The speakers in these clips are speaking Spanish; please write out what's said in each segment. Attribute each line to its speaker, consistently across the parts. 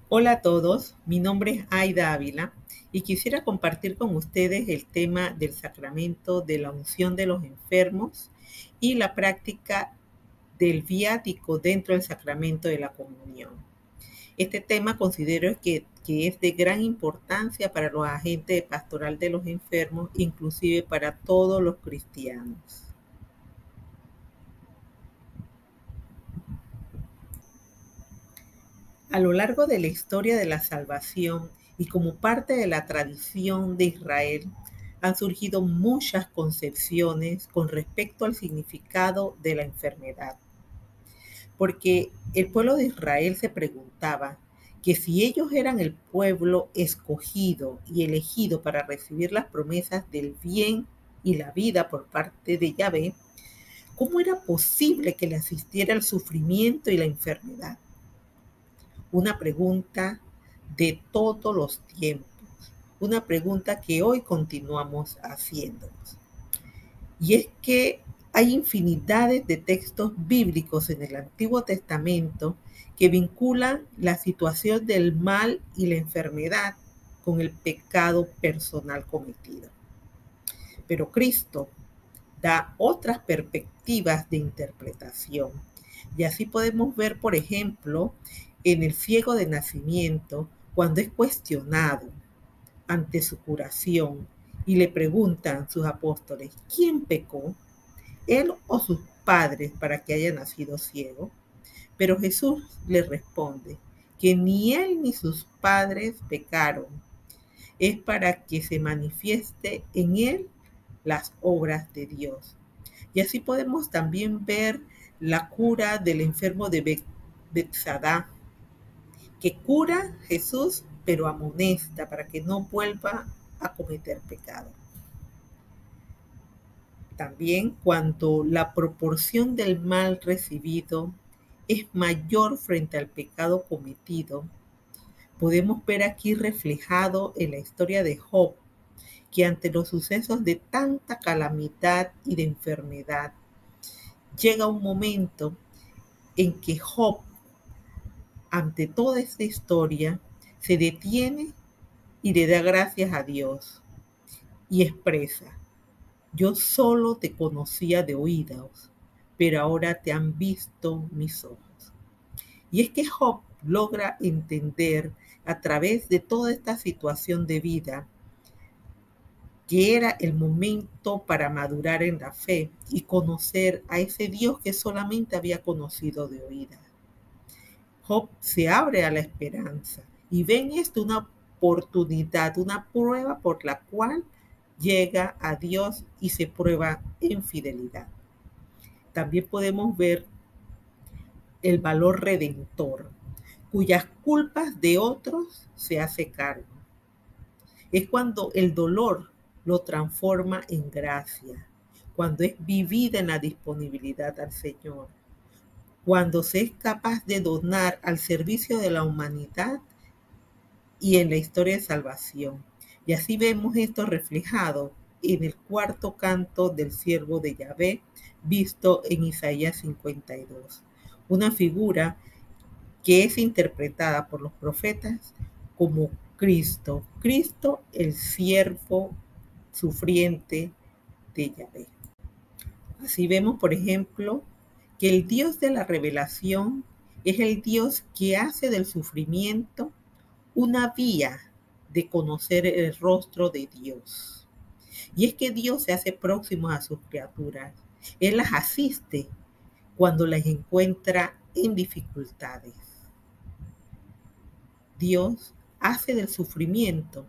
Speaker 1: Hola a todos, mi nombre es Aida Ávila y quisiera compartir con ustedes el tema del sacramento de la unción de los enfermos y la práctica del viático dentro del sacramento de la comunión. Este tema considero que es de gran importancia para los agentes de pastoral de los enfermos, inclusive para todos los cristianos. A lo largo de la historia de la salvación y como parte de la tradición de Israel, han surgido muchas concepciones con respecto al significado de la enfermedad, porque el pueblo de Israel se preguntaba que si ellos eran el pueblo escogido y elegido para recibir las promesas del bien y la vida por parte de Yahvé, ¿cómo era posible que le asistiera el sufrimiento y la enfermedad? Una pregunta de todos los tiempos, una pregunta que hoy continuamos haciéndonos. Y es que hay infinidades de textos bíblicos en el Antiguo Testamento que vinculan la situación del mal y la enfermedad con el pecado personal cometido. Pero Cristo da otras perspectivas de interpretación. Y así podemos ver, por ejemplo, en el ciego de nacimiento, cuando es cuestionado ante su curación y le preguntan sus apóstoles, ¿quién pecó? ¿Él o sus padres para que haya nacido ciego? Pero Jesús le responde que ni él ni sus padres pecaron, es para que se manifieste en él las obras de Dios. Y así podemos también ver la cura del enfermo de Bethsaida, que cura Jesús, pero amonesta para que no vuelva a cometer pecado. También cuando la proporción del mal recibido es mayor frente al pecado cometido, podemos ver aquí reflejado en la historia de Job, que ante los sucesos de tanta calamidad y de enfermedad, llega un momento en que Job, ante toda esta historia, se detiene y le da gracias a Dios y expresa, yo solo te conocía de oídos, pero ahora te han visto mis ojos. Y es que Job logra entender a través de toda esta situación de vida que era el momento para madurar en la fe y conocer a ese Dios que solamente había conocido de oídas. Job se abre a la esperanza y ve en esto una oportunidad, una prueba por la cual llega a Dios y se prueba en fidelidad. También podemos ver el valor redentor, cuyas culpas de otros se hace cargo. Es cuando el dolor lo transforma en gracia, cuando es vivida en la disponibilidad al Señor, cuando se es capaz de donar al servicio de la humanidad y en la historia de salvación. Y así vemos esto reflejado en el cuarto canto del siervo de Yahvé, visto en Isaías 52. Una figura que es interpretada por los profetas como Cristo, Cristo el siervo sufriente de Yahvé. Así vemos, por ejemplo, que el Dios de la revelación es el Dios que hace del sufrimiento una vía de conocer el rostro de Dios. Y es que Dios se hace próximo a sus criaturas. Él las asiste cuando las encuentra en dificultades. Dios hace del sufrimiento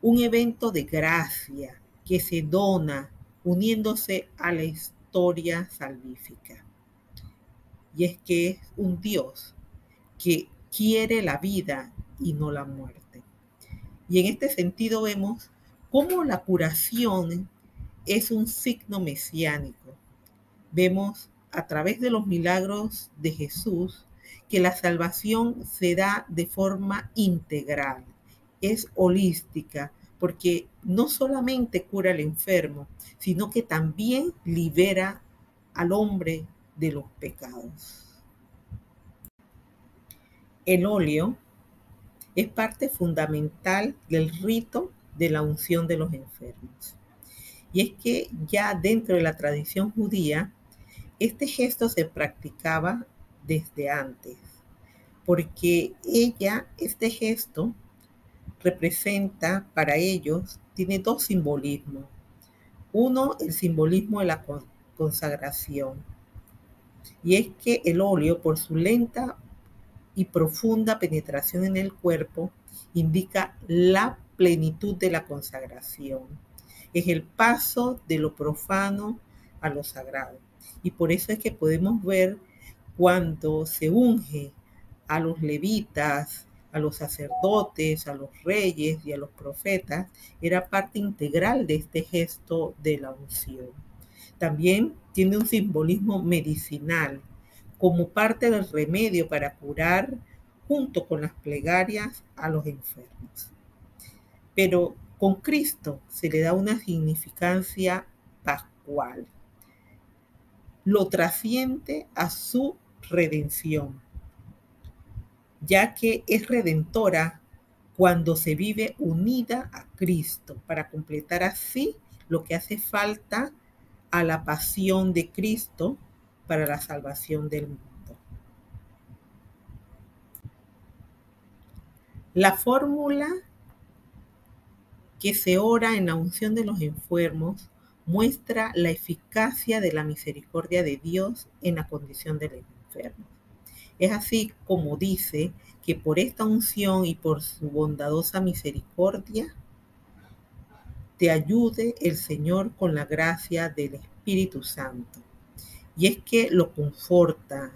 Speaker 1: un evento de gracia que se dona uniéndose a la historia salvífica. Y es que es un Dios que quiere la vida y no la muerte. Y en este sentido vemos cómo la curación es un signo mesiánico. Vemos a través de los milagros de Jesús que la salvación se da de forma integral, es holística, porque no solamente cura al enfermo, sino que también libera al hombre de los pecados. El óleo Es parte fundamental del rito de la unción de los enfermos. Y es que ya dentro de la tradición judía, este gesto se practicaba desde antes, porque este gesto representa para ellos, tiene dos simbolismos. Uno, el simbolismo de la consagración, y es que el óleo, por su lenta y profunda penetración en el cuerpo, indica la plenitud de la consagración. Es el paso de lo profano a lo sagrado. Y por eso es que podemos ver cuando se unge a los levitas, a los sacerdotes, a los reyes y a los profetas, era parte integral de este gesto de la unción. También tiene un simbolismo medicinal, como parte del remedio para curar junto con las plegarias a los enfermos. Pero con Cristo se le da una significancia pascual. Lo trasciende a su redención, ya que es redentora cuando se vive unida a Cristo, para completar así lo que hace falta a la pasión de Cristo para la salvación del mundo. La fórmula que se ora en la unción de los enfermos muestra la eficacia de la misericordia de Dios en la condición del enfermo. Es así como dice que por esta unción y por su bondadosa misericordia te ayude el Señor con la gracia del Espíritu Santo. Y es que lo conforta.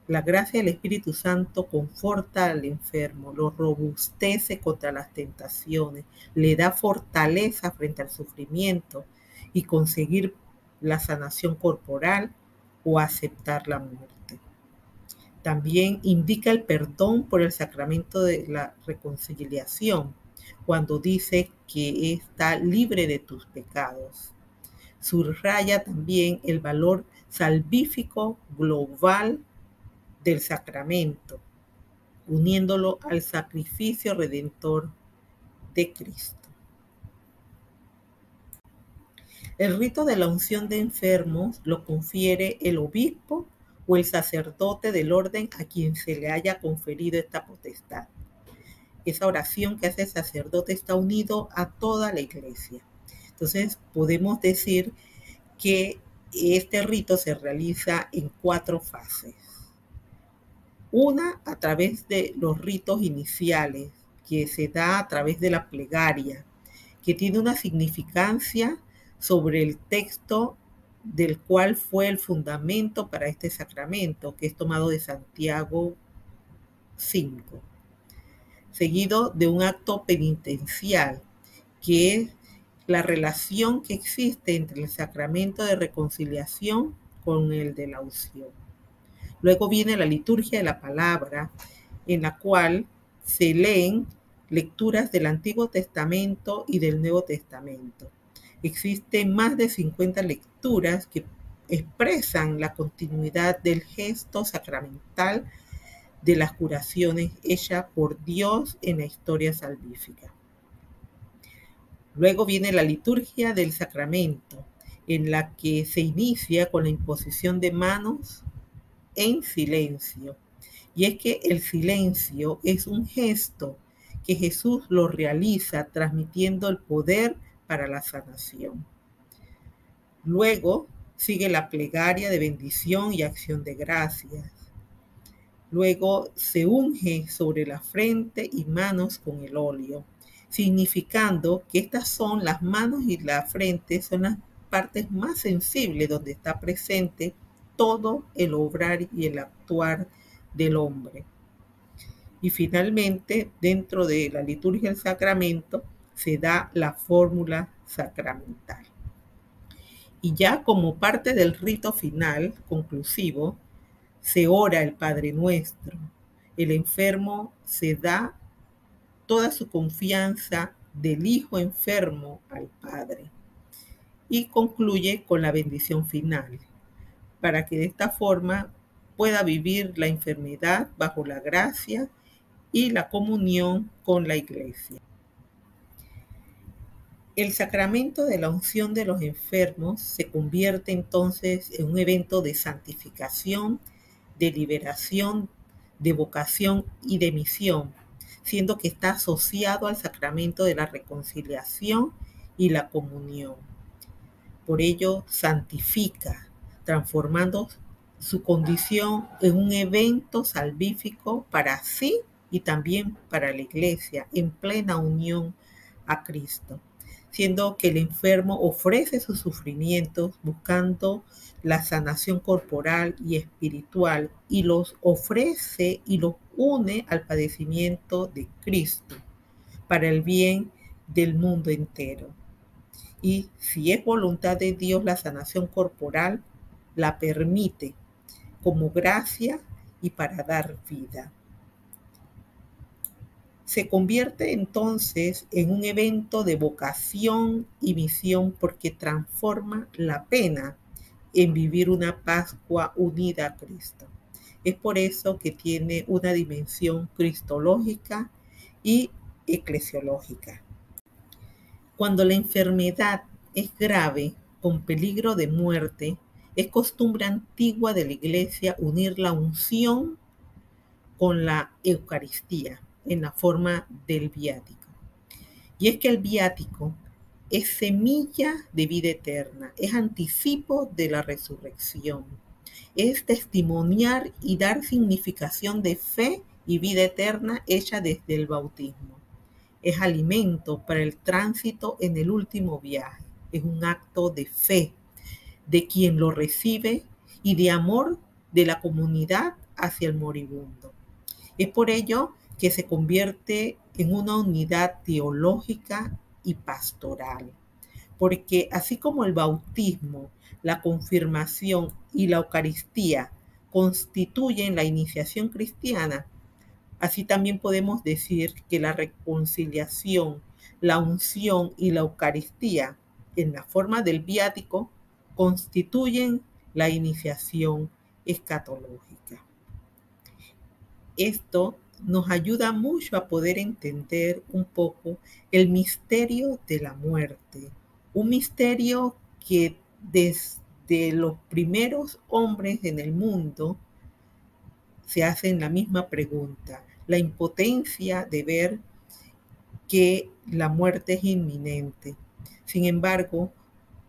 Speaker 1: La gracia del Espíritu Santo conforta al enfermo, lo robustece contra las tentaciones, le da fortaleza frente al sufrimiento y conseguir la sanación corporal o aceptar la muerte. También indica el perdón por el sacramento de la reconciliación, cuando dice que está libre de tus pecados. Subraya también el valor salvífico global del sacramento, uniéndolo al sacrificio redentor de Cristo. El rito de la unción de enfermos lo confiere el obispo o el sacerdote del orden a quien se le haya conferido esta potestad. Esa oración que hace el sacerdote está unido a toda la iglesia. Entonces podemos decir que este rito se realiza en 4 fases. Una, a través de los ritos iniciales, que se da a través de la plegaria, que tiene una significancia sobre el texto del cual fue el fundamento para este sacramento, que es tomado de Santiago 5, seguido de un acto penitencial, que es la relación que existe entre el sacramento de reconciliación con el de la unción. Luego viene la liturgia de la palabra, en la cual se leen lecturas del Antiguo Testamento y del Nuevo Testamento. Existen más de 50 lecturas que expresan la continuidad del gesto sacramental de las curaciones hechas por Dios en la historia salvífica. Luego viene la liturgia del sacramento, en la que se inicia con la imposición de manos en silencio. Y es que el silencio es un gesto que Jesús lo realiza transmitiendo el poder para la sanación. Luego sigue la plegaria de bendición y acción de gracias. Luego se unge sobre la frente y manos con el óleo, significando que estas son las manos y la frente, son las partes más sensibles donde está presente todo el obrar y el actuar del hombre. Y finalmente, dentro de la liturgia del sacramento, se da la fórmula sacramental. Y ya como parte del rito final, conclusivo, se ora el Padre Nuestro. El enfermo se da toda su confianza del hijo enfermo al Padre. Y concluye con la bendición final, para que de esta forma pueda vivir la enfermedad bajo la gracia y la comunión con la iglesia. El sacramento de la unción de los enfermos se convierte entonces en un evento de santificación, de liberación, de vocación y de misión, siendo que está asociado al sacramento de la reconciliación y la comunión. Por ello, santifica, transformando su condición en un evento salvífico para sí y también para la iglesia, en plena unión a Cristo, siendo que el enfermo ofrece sus sufrimientos buscando la sanación corporal y espiritual y los ofrece y los une al padecimiento de Cristo para el bien del mundo entero. Y si es voluntad de Dios la sanación corporal, la permite como gracia y para dar vida. Se convierte entonces en un evento de vocación y misión porque transforma la pena en vivir una Pascua unida a Cristo. Es por eso que tiene una dimensión cristológica y eclesiológica. Cuando la enfermedad es grave, con peligro de muerte, es costumbre antigua de la Iglesia unir la unción con la Eucaristía en la forma del viático. Y es que el viático es semilla de vida eterna, es anticipo de la resurrección, es testimoniar y dar significación de fe y vida eterna hecha desde el bautismo. Es alimento para el tránsito en el último viaje, es un acto de fe de quien lo recibe y de amor de la comunidad hacia el moribundo. Es por ello que se convierte en una unidad teológica y pastoral, porque así como el bautismo, la confirmación y la Eucaristía constituyen la iniciación cristiana, así también podemos decir que la reconciliación, la unción y la Eucaristía, en la forma del viático, constituyen la iniciación escatológica. Esto nos ayuda mucho a poder entender un poco el misterio de la muerte, un misterio que desde los primeros hombres en el mundo se hacen la misma pregunta, la impotencia de ver que la muerte es inminente. Sin embargo,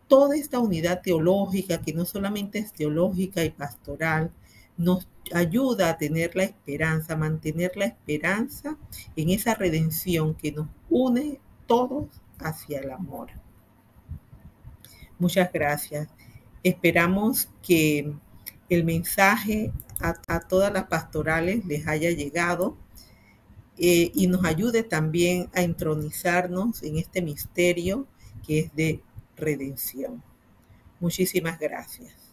Speaker 1: toda esta unidad teológica, que no solamente es teológica y pastoral, nos ayuda a tener la esperanza, a mantener la esperanza en esa redención que nos une todos hacia el amor. Muchas gracias. Esperamos que el mensaje a todas las pastorales les haya llegado y nos ayude también a entronizarnos en este misterio que es de redención. Muchísimas gracias.